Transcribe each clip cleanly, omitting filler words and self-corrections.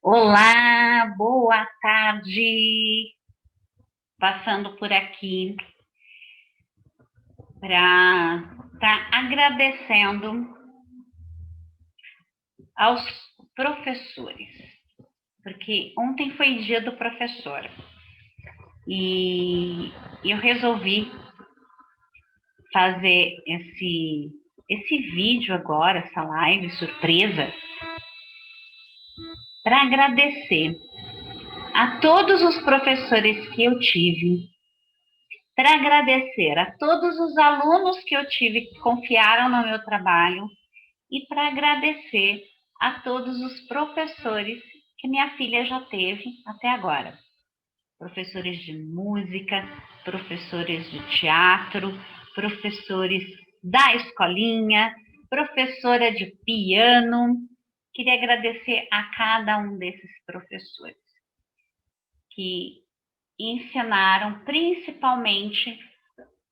Olá, boa tarde. Passando por aqui para estar agradecendo aos professores, porque ontem foi dia do professor e eu resolvi fazer esse vídeo agora, essa live surpresa, para agradecer a todos os professores que eu tive, para agradecer a todos os alunos que eu tive que confiaram no meu trabalho e para agradecer a todos os professores que minha filha já teve até agora. Professores de música, professores de teatro, professores da escolinha, professora de piano. Queria agradecer a cada um desses professores que ensinaram principalmente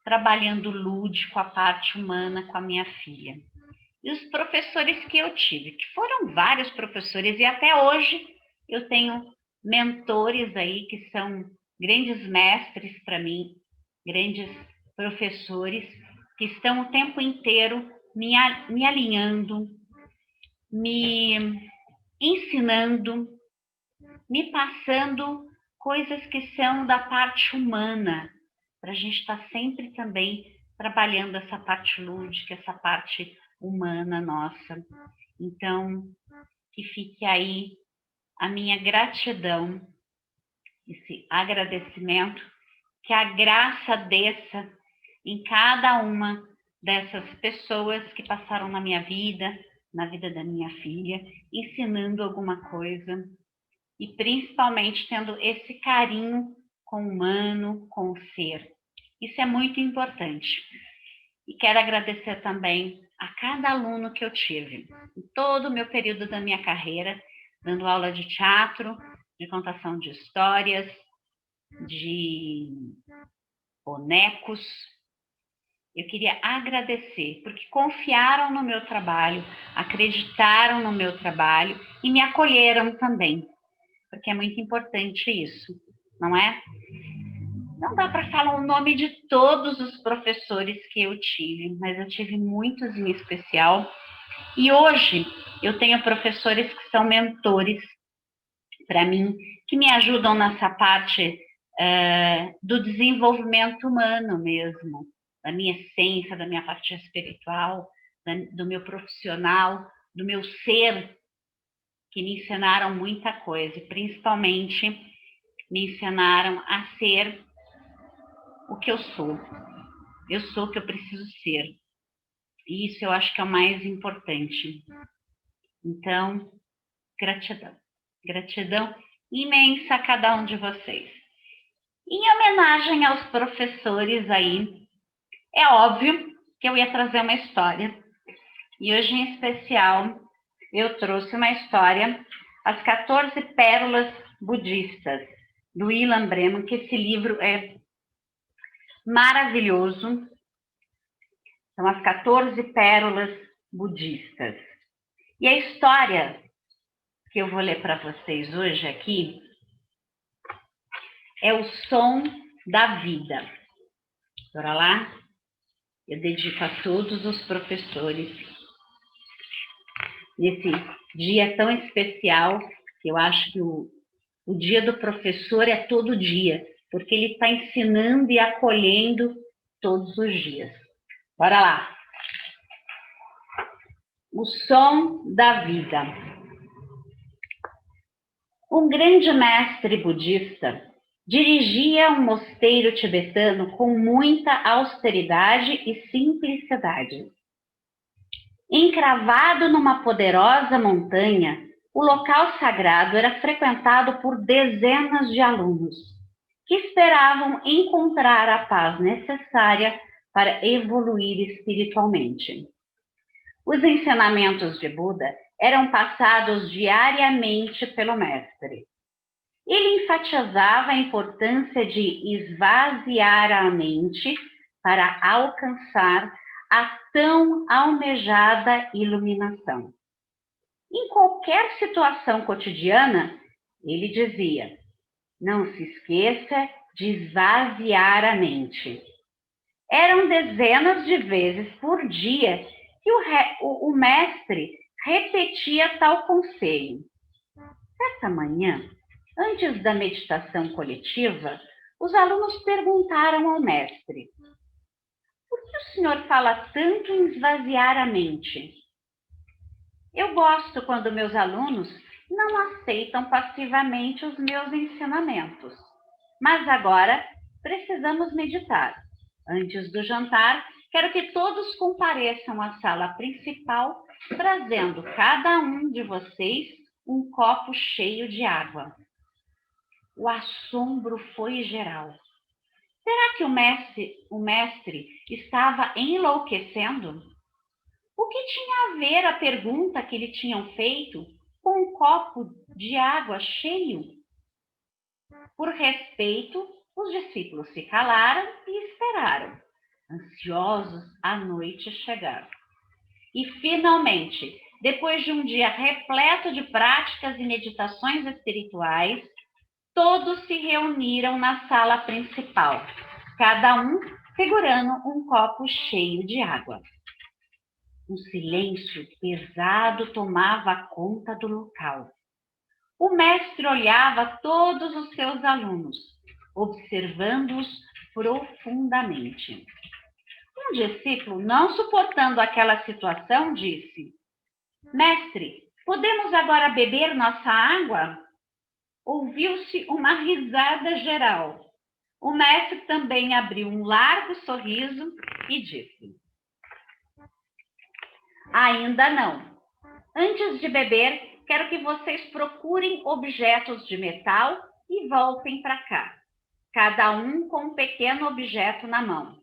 trabalhando lúdico, a parte humana com a minha filha. E os professores que eu tive, que foram vários professores, e até hoje eu tenho mentores aí que são grandes mestres para mim, grandes professores, que estão o tempo inteiro me alinhando, me ensinando, me passando coisas que são da parte humana, para a gente estar sempre também trabalhando essa parte lúdica, essa parte humana nossa. Então, que fique aí a minha gratidão, esse agradecimento, que a graça desça em cada uma dessas pessoas que passaram na minha vida, na vida da minha filha, ensinando alguma coisa e principalmente tendo esse carinho com o humano, com o ser. Isso é muito importante. E quero agradecer também a cada aluno que eu tive, em todo o meu período da minha carreira, dando aula de teatro, de contação de histórias, de bonecos. Eu queria agradecer, porque confiaram no meu trabalho, acreditaram no meu trabalho e me acolheram também, porque é muito importante isso, não é? Não dá para falar o nome de todos os professores que eu tive, mas eu tive muitos em especial. E hoje eu tenho professores que são mentores para mim, que me ajudam nessa parte do desenvolvimento humano mesmo, da minha essência, da minha parte espiritual, do meu profissional, do meu ser, que me ensinaram muita coisa, e principalmente me ensinaram a ser o que eu sou. Eu sou o que eu preciso ser. E isso eu acho que é o mais importante. Então, gratidão. Gratidão imensa a cada um de vocês. Em homenagem aos professores aí, é óbvio que eu ia trazer uma história. E hoje, em especial, eu trouxe uma história, As 14 Pérolas Budistas, do Ilan Breman, que esse livro é maravilhoso. São as 14 pérolas budistas. E a história que eu vou ler para vocês hoje aqui é O Som da Vida. Bora lá? Eu dedico a todos os professores nesse dia tão especial, que eu acho que o dia do professor é todo dia, porque ele está ensinando e acolhendo todos os dias. Bora lá! O Som da Vida. Um grande mestre budista dirigia um mosteiro tibetano com muita austeridade e simplicidade. Encravado numa poderosa montanha, o local sagrado era frequentado por dezenas de alunos que esperavam encontrar a paz necessária para evoluir espiritualmente. Os ensinamentos de Buda eram passados diariamente pelo mestre. Ele enfatizava a importância de esvaziar a mente para alcançar a tão almejada iluminação. Em qualquer situação cotidiana, Ele dizia: não se esqueça de esvaziar a mente. Eram dezenas de vezes por dia que o mestre repetia tal conselho. Certa manhã, antes da meditação coletiva, os alunos perguntaram ao mestre: por que o senhor fala tanto em esvaziar a mente? Eu gosto quando meus alunos não aceitam passivamente os meus ensinamentos. Mas agora precisamos meditar. Antes do jantar, quero que todos compareçam à sala principal, trazendo cada um de vocês um copo cheio de água. O assombro foi geral. Será que o mestre estava enlouquecendo? O que tinha a ver a pergunta que lhe tinham feito com um copo de água cheio? Por respeito, os discípulos se calaram e esperaram, ansiosos a noite chegar. E finalmente, depois de um dia repleto de práticas e meditações espirituais, todos se reuniram na sala principal, cada um segurando um copo cheio de água. Um silêncio pesado tomava conta do local. O mestre olhava todos os seus alunos, observando-os profundamente. Um discípulo, não suportando aquela situação, disse: mestre, podemos agora beber nossa água? Ouviu-se uma risada geral. O mestre também abriu um largo sorriso e disse: ainda não. Antes de beber, quero que vocês procurem objetos de metal e voltem para cá, cada um com um pequeno objeto na mão.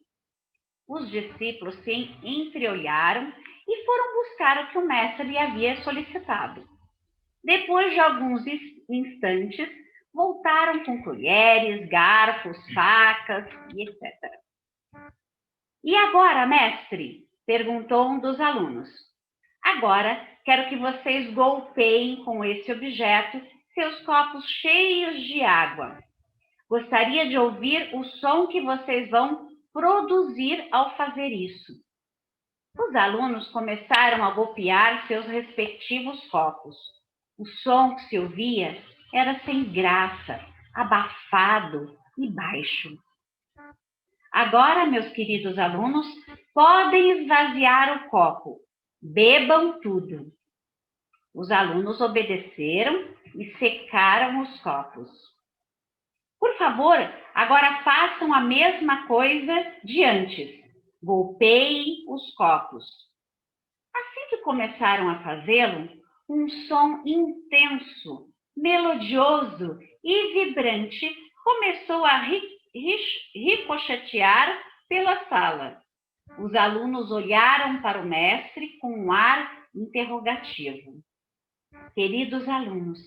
Os discípulos se entreolharam e foram buscar o que o mestre lhe havia solicitado. Depois de alguns instantes, voltaram com colheres, garfos, facas e etc. E agora, mestre? Perguntou um dos alunos. Agora, quero que vocês golpeiem com esse objeto seus copos cheios de água. Gostaria de ouvir o som que vocês vão produzir ao fazer isso. Os alunos começaram a golpear seus respectivos copos. O som que se ouvia era sem graça, abafado e baixo. Agora, meus queridos alunos, podem esvaziar o copo. Bebam tudo. Os alunos obedeceram e secaram os copos. Por favor, agora façam a mesma coisa de antes. Golpeiem os copos. Assim que começaram a fazê-lo, um som intenso, melodioso e vibrante começou a ricochetear pela sala. Os alunos olharam para o mestre com um ar interrogativo. Queridos alunos,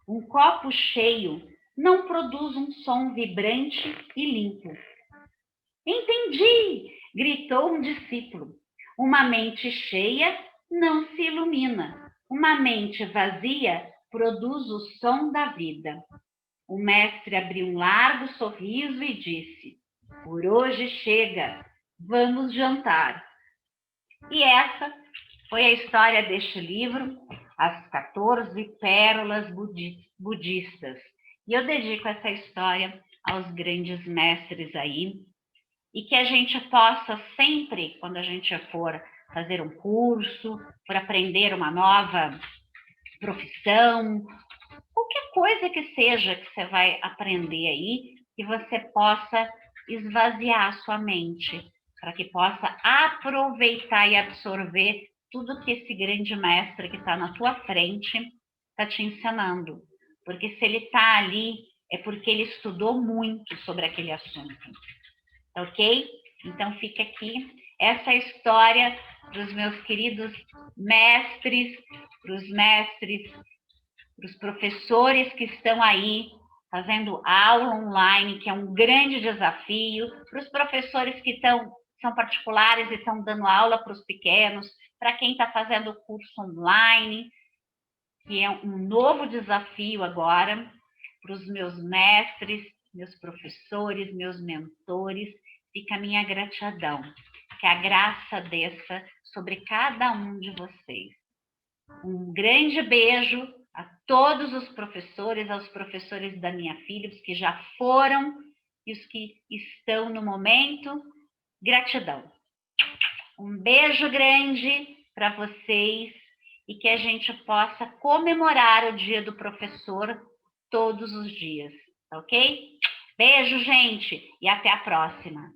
um copo cheio não produz um som vibrante e limpo. Entendi! Gritou um discípulo. Uma mente cheia não se ilumina. Uma mente vazia produz o som da vida. O mestre abriu um largo sorriso e disse: por hoje chega, vamos jantar. E essa foi a história deste livro, As 14 Pérolas Budistas. E eu dedico essa história aos grandes mestres aí, e que a gente possa sempre, quando a gente for fazer um curso, for aprender uma nova profissão, qualquer coisa que seja que você vai aprender aí, que você possa esvaziar a sua mente, para que possa aproveitar e absorver tudo que esse grande mestre que está na tua frente está te ensinando. Porque se ele está ali, é porque ele estudou muito sobre aquele assunto. Ok? Então fica aqui essa história dos meus queridos mestres, para os professores que estão aí fazendo aula online, que é um grande desafio, para os professores que são particulares e estão dando aula para os pequenos, para quem está fazendo o curso online, que é um novo desafio agora. para os meus mestres, meus professores, meus mentores, fica a minha gratidão. Que a graça desça sobre cada um de vocês. Um grande beijo a todos os professores, aos professores da minha filha, os que já foram e os que estão no momento. Gratidão. Um beijo grande para vocês e que a gente possa comemorar o Dia do Professor todos os dias, ok? Beijo, gente, e até a próxima.